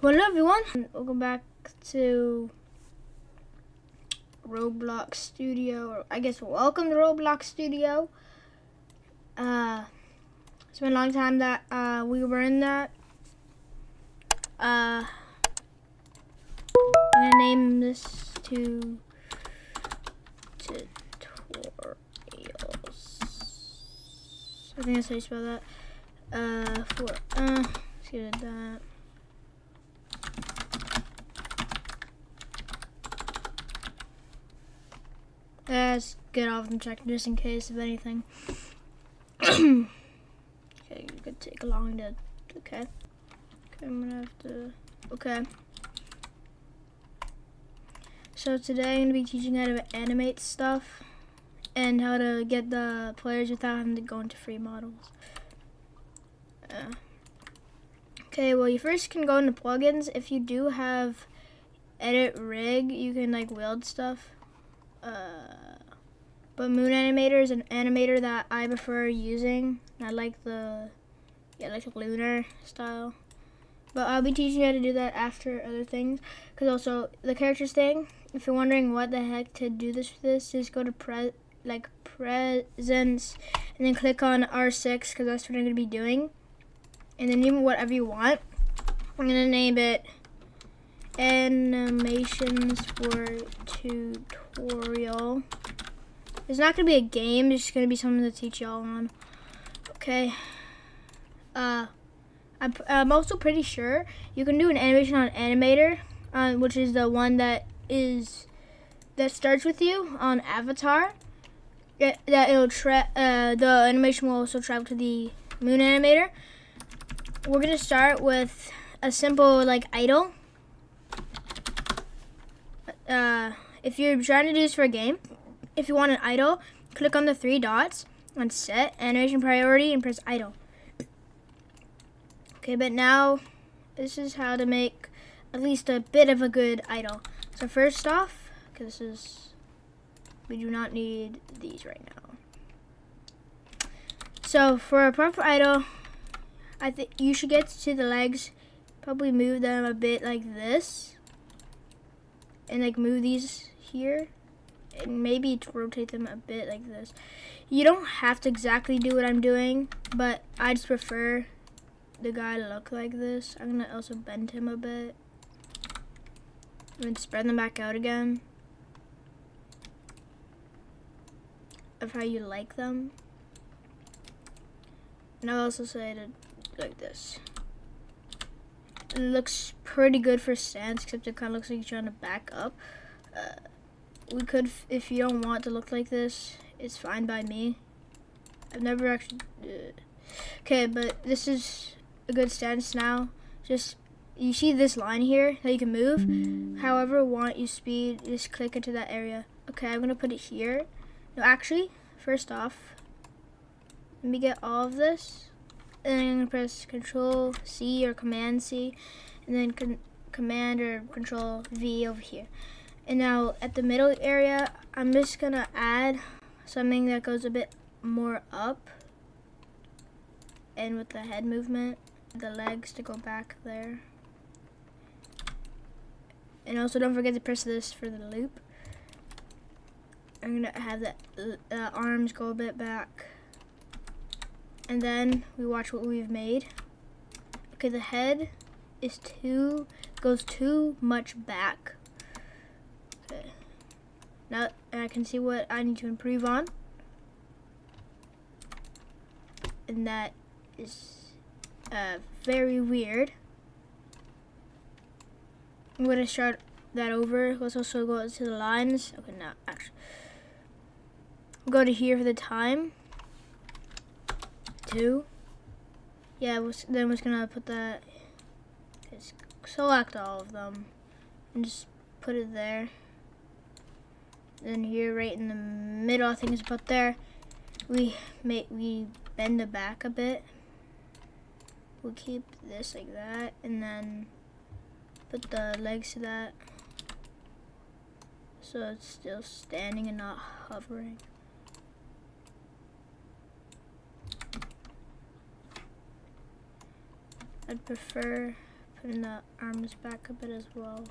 Hello everyone, welcome back to Roblox Studio, or I guess welcome to Roblox Studio. It's been a long time that we were in that. I'm gonna name this to tutorials. I think that's how you spell that. Let's get at that. Let's get off and check just in case of anything. Okay, it could take long to. Okay, I'm gonna have to. Okay. So today I'm gonna be teaching how to animate stuff and how to get the players without having to go into free models. Okay, well you first can go into plugins. If you do have edit rig, you can like wield stuff. But Moon Animator is an animator that I prefer using. I like the lunar style. But I'll be teaching you how to do that after other things. Because also the characters thing, if you're wondering what the heck to do this with this, just go to presents and then click on R6 because that's what I'm going to be doing. And then name whatever you want. I'm going to name it Animations for Tutorial. It's not going to be a game, it's just going to be something to teach y'all on. Okay. I'm also pretty sure you can do an animation on Animator, which is the one that starts with you on Avatar. The animation will also travel to the Moon Animator. We're going to start with a simple like idle. If you're trying to do this for a game, if you want an idle, click on the 3 dots on set, animation priority, and press idle. Okay, but now this is how to make at least a bit of a good idle. So first off, because we do not need these right now. So for a proper idle, I think you should get to the legs, probably move them a bit like this, and like move these here. And maybe to rotate them a bit like this. You don't have to exactly do what I'm doing, but I just prefer the guy to look like this. I'm gonna also bend him a bit and spread them back out again of how you like them. And I'll also say to like this. It looks pretty good for stance, except it kind of looks like you're trying to back up. We could, if you don't want to look like this, it's fine by me. I've never actually, okay, but this is a good stance now. Just, you see this line here that you can move. However want you speed, just click into that area. Okay, I'm gonna put it here. No, actually, first off, let me get all of this. And then I'm gonna press Control C or Command C, and then Command or Control V over here. And now at the middle area, I'm just gonna add something that goes a bit more up. And with the head movement, the legs to go back there. And also don't forget to press this for the loop. I'm gonna have the arms go a bit back. And then we watch what we've made. Okay, the head is goes too much back. Okay. Now I can see what I need to improve on. And that is very weird. I'm going to start that over. Let's also go to the lines. Okay, now actually. We'll go to here for the time. 2. Yeah, then we're just going to put that. Just select all of them. And just put it there. Then here, right in the middle, I think it's about there. We bend the back a bit. We'll keep this like that, and then put the legs to that, so it's still standing and not hovering. I'd prefer putting the arms back a bit as well.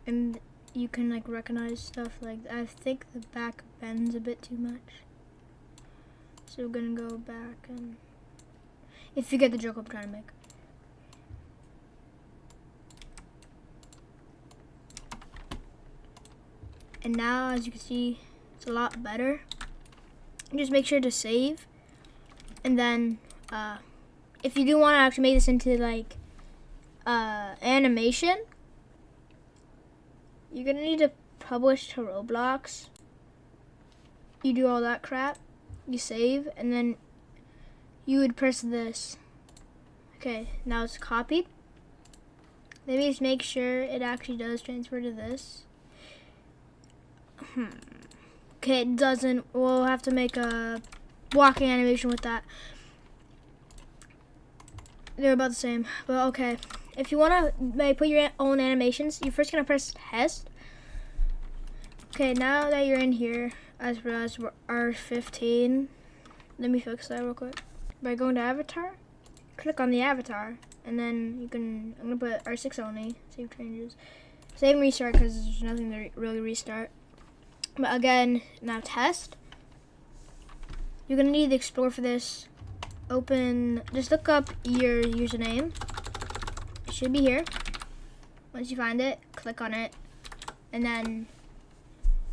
And you can like recognize stuff like, I think the back bends a bit too much. So we're gonna go back and, if you get the joke I'm trying to make. And now, as you can see, it's a lot better. Just make sure to save. And then, if you do want to actually make this into like animation, you're gonna need to publish to Roblox. You do all that crap, you save, and then you would press this. Okay, now it's copied. Let me just make sure it actually does transfer to this. Okay, it doesn't. We'll have to make a walking animation with that. They're about the same, but okay. If you want to put your own animations, you're first gonna press test. Okay, now that you're in here, I just realized we're R15. Let me fix that real quick. By going to avatar, click on the avatar, and then you can, I'm gonna put R6 only, save changes. Save and restart because there's nothing to really restart. But again, now test. You're gonna need to explore for this. Open, just look up your username. It should be here. Once you find it, click on it, and then,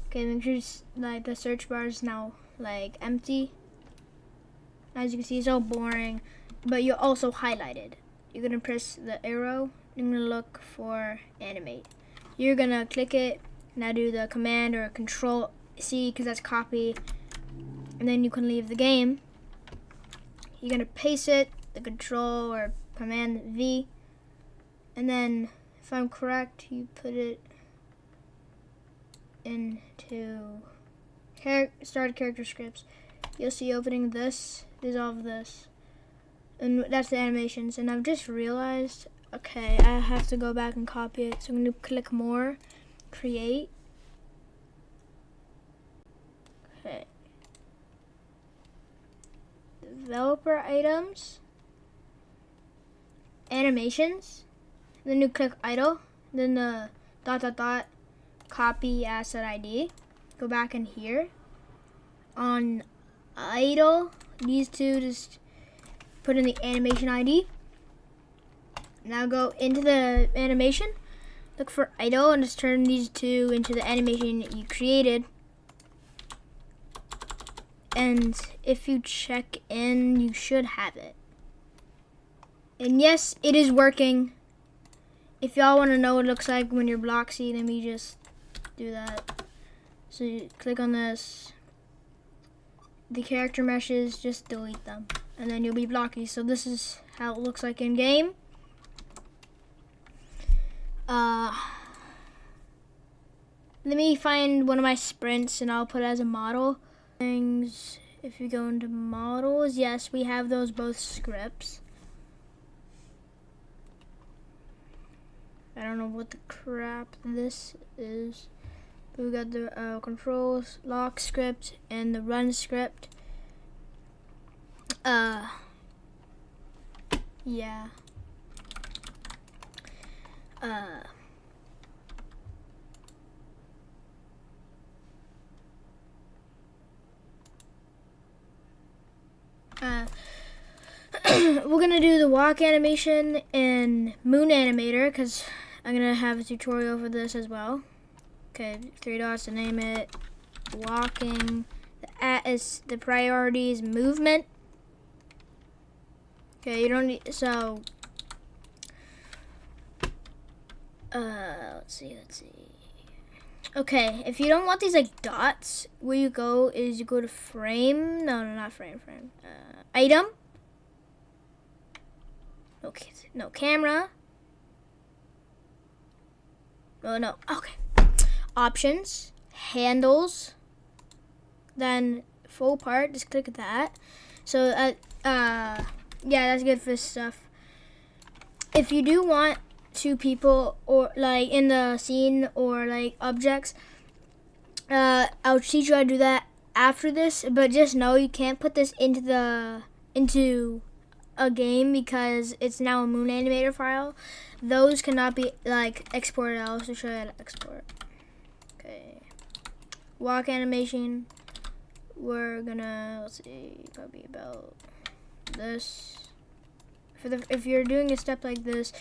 okay, make sure like the search bar is now like empty. As you can see, it's all boring, but you're also highlighted. You're gonna press the arrow. You're gonna look for animate. You're gonna click it. Now do the command or control C because that's copy, and then you can leave the game. You're gonna paste it, the control or command V, and then if I'm correct, you put it into start character scripts. You'll see opening this, dissolve this, and that's the animations. And I've just realized, okay, I have to go back and copy it. So I'm gonna click more. Create. Okay. Developer items. Animations. Then you click idle. Then the ... copy asset ID. Go back in here. On idle, these two just put in the animation ID. Now go into the animation. Look for idle and just turn these two into the animation you created. And if you check in, you should have it. And yes, it is working. If y'all want to know what it looks like when you're Bloxy, let me just do that. So you click on this. The character meshes, just delete them. And then you'll be Blocky. So this is how it looks like in game. Let me find one of my sprints and I'll put it as a model. Things, if you go into models, yes, we have those both scripts. I don't know what the crap this is. But we got the controls, lock script, and the run script. Yeah. We're gonna do the walk animation and moon animator because I'm gonna have a tutorial for this as well. Okay, 3 dots to name it. Walking. The at is the priority is movement. Okay, you don't need, so let's see. Okay, if you don't want these like dots, where you go is you go to frame. No, not frame. Item. Okay, no, camera. Oh no, okay. Options, handles, then full part, just click that. So, yeah, that's good for this stuff. If you do want 2 people or like in the scene or like objects, I'll teach you how to do that after this, but just know you can't put this into a game because it's now a moon animator file. Those cannot be like exported. I'll also show you how to export. Okay, walk animation. We're gonna, let's see, probably about this. If you're doing a step like this,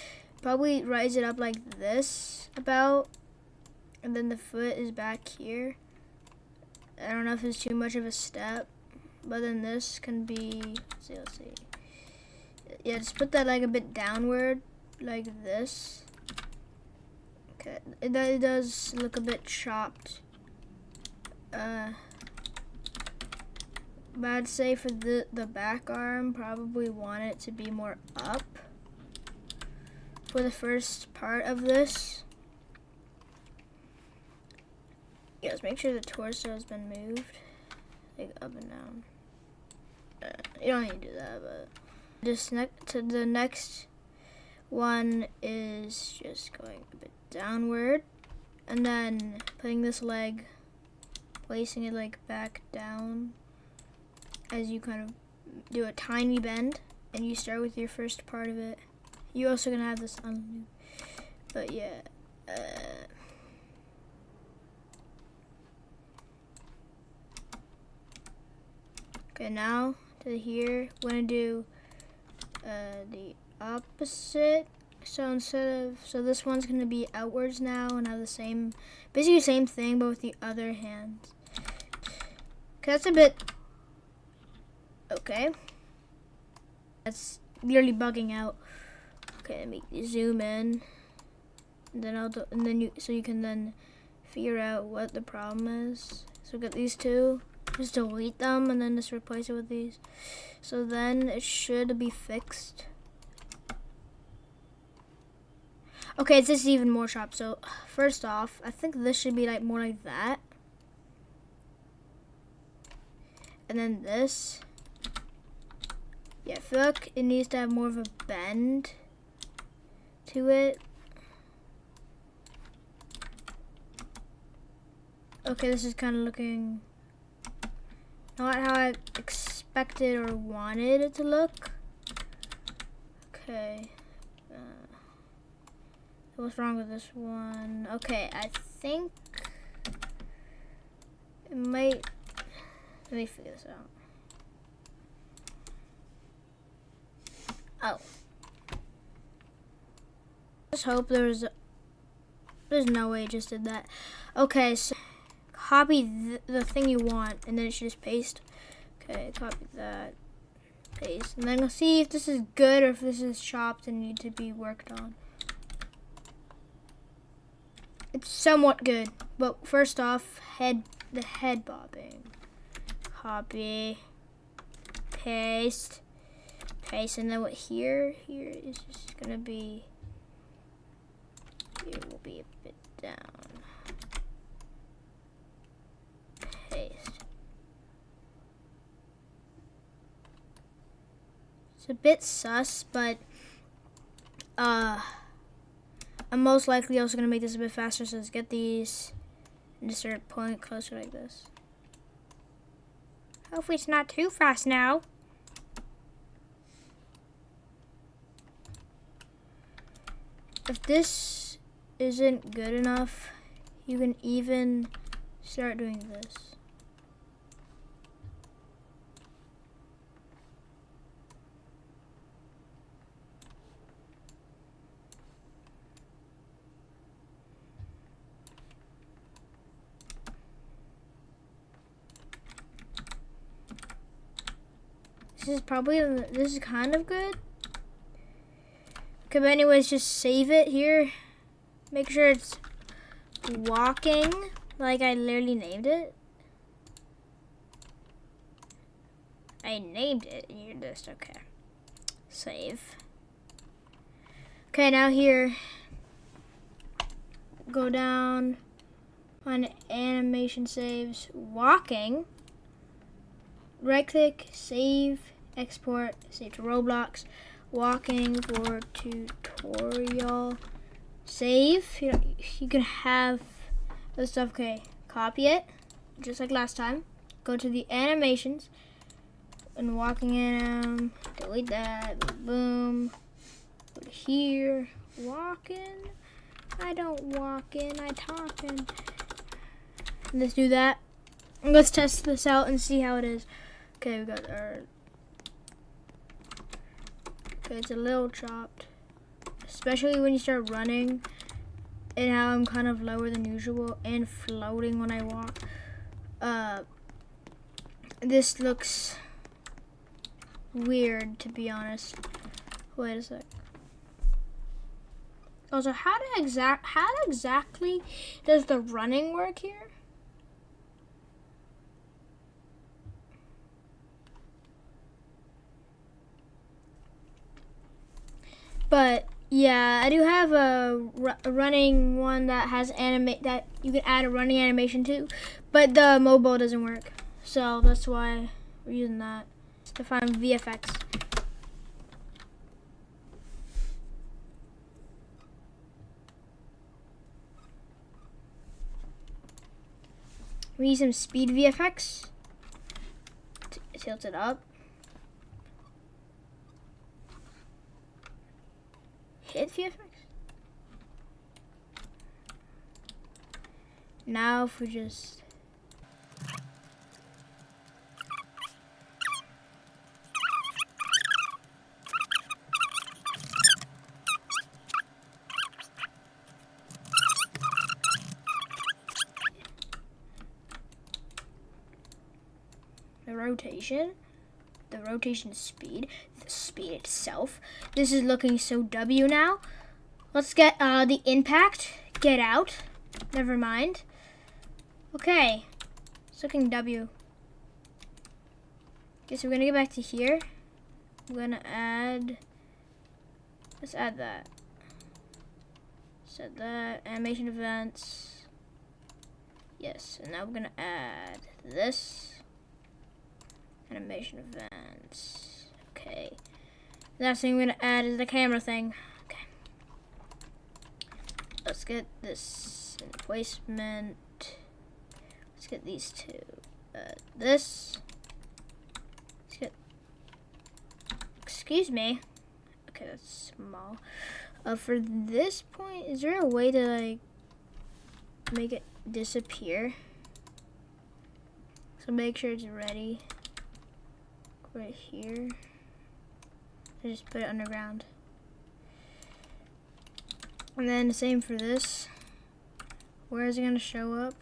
probably rise it up like this about, and then the foot is back here. I don't know if it's too much of a step, but then this can be, let's see. Yeah, just put that like a bit downward, like this. Okay, it does look a bit chopped. But I'd say for the back arm, probably want it to be more up for the first part of this. Yes, make sure the torso has been moved, like up and down. You don't need to do that, but just to the next one is just going a bit downward, and then putting this leg, placing it like back down as you kind of do a tiny bend, and you start with your first part of it. You're also gonna have this on, but yeah. Okay, now to here, we're gonna do the opposite. So so this one's gonna be outwards now and have the same, basically the same thing, but with the other hand. Okay, that's a bit, okay. That's nearly bugging out. Okay, let me zoom in, and then so you can then figure out what the problem is. So we got these two. Just delete them and then just replace it with these. So then it should be fixed. Okay, it's just even more sharp. So first off, I think this should be like more like that. And then this. Yeah, I feel like it needs to have more of a bend to it. Okay, this is kind of looking not how I expected or wanted it to look. Okay. What's wrong with this one? Okay, I think it might, let me figure this out. Oh. Just hope there's no way it just did that. Okay, so copy the thing you want, and then it should just paste. Okay, copy that, paste, and then we'll see if this is good or if this is chopped and need to be worked on. It's somewhat good, but first off, the head bobbing. Copy, paste, and then what here is just gonna be, here will be a bit down. It's a bit sus, but I'm most likely also gonna make this a bit faster. So let's get these and just start pulling it closer like this. Hopefully it's not too fast now. If this isn't good enough, you can even start doing this. This is kind of good. Okay, but anyways, just save it here. Make sure it's walking, like I literally named it. I named it, and you're just, okay. Save. Okay, now here, go down on animation saves, walking. Right click, save, export, save to Roblox, walking for tutorial, save. You can have this stuff. Okay, copy it, just like last time. go to the animations and walking in, delete that, boom, go to here, walking, I don't walk in, I talking. Let's do that. Let's test this out and see how it is. Okay, we got our, okay, it's a little chopped, especially when you start running and how I'm kind of lower than usual and floating when I walk. This looks weird, to be honest. Wait a sec. Also, how exactly does the running work here? But yeah, I do have a running one that has that you can add a running animation to, but the mobile doesn't work, so that's why we're using that to find VFX. We need some speed VFX. Tilt it up. Hit VFX. Now if we just the rotation speed, the speed itself. This is looking so W now. Let's get the impact. Get out. Never mind. Okay, it's looking W. Okay, so we're gonna get back to here. I'm gonna add. Let's add that. Set that animation events. Yes, and now we're gonna add this. Animation events. Okay. The last thing we're gonna add is the camera thing. Okay. Let's get this in placement. Let's get these two. This. Let's get. Excuse me. Okay, that's small. For this point, is there a way to like make it disappear? So make sure it's ready. Right here. I just put it underground. And then the same for this. Where is it gonna show up?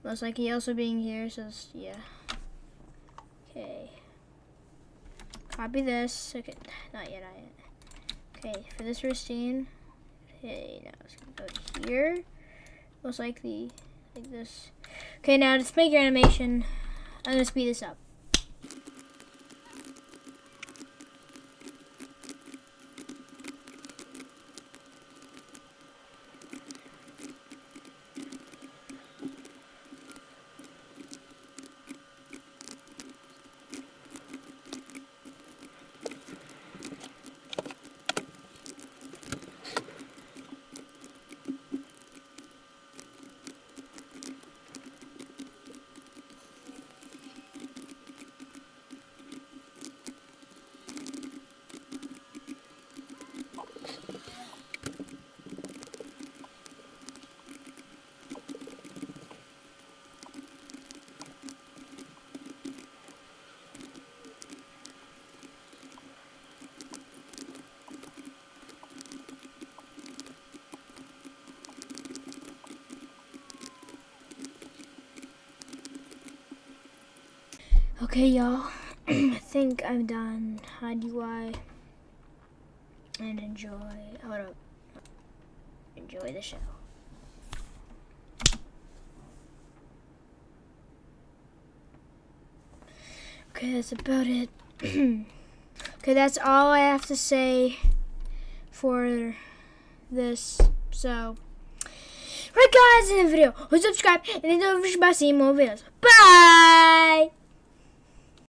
Most likely also being here, so yeah. Okay. Copy this. Okay, not yet. Okay, for this scene. Okay, now it's gonna go here. Most likely like this. Okay, now let's make your animation. I'm gonna speed this up. Okay, y'all. I think I'm done. Hide UI and enjoy. Enjoy the show. Okay, that's about it. Okay, that's all I have to say for this. So, right, guys, in the video, subscribe and hit the notification bell to see more videos. Bye.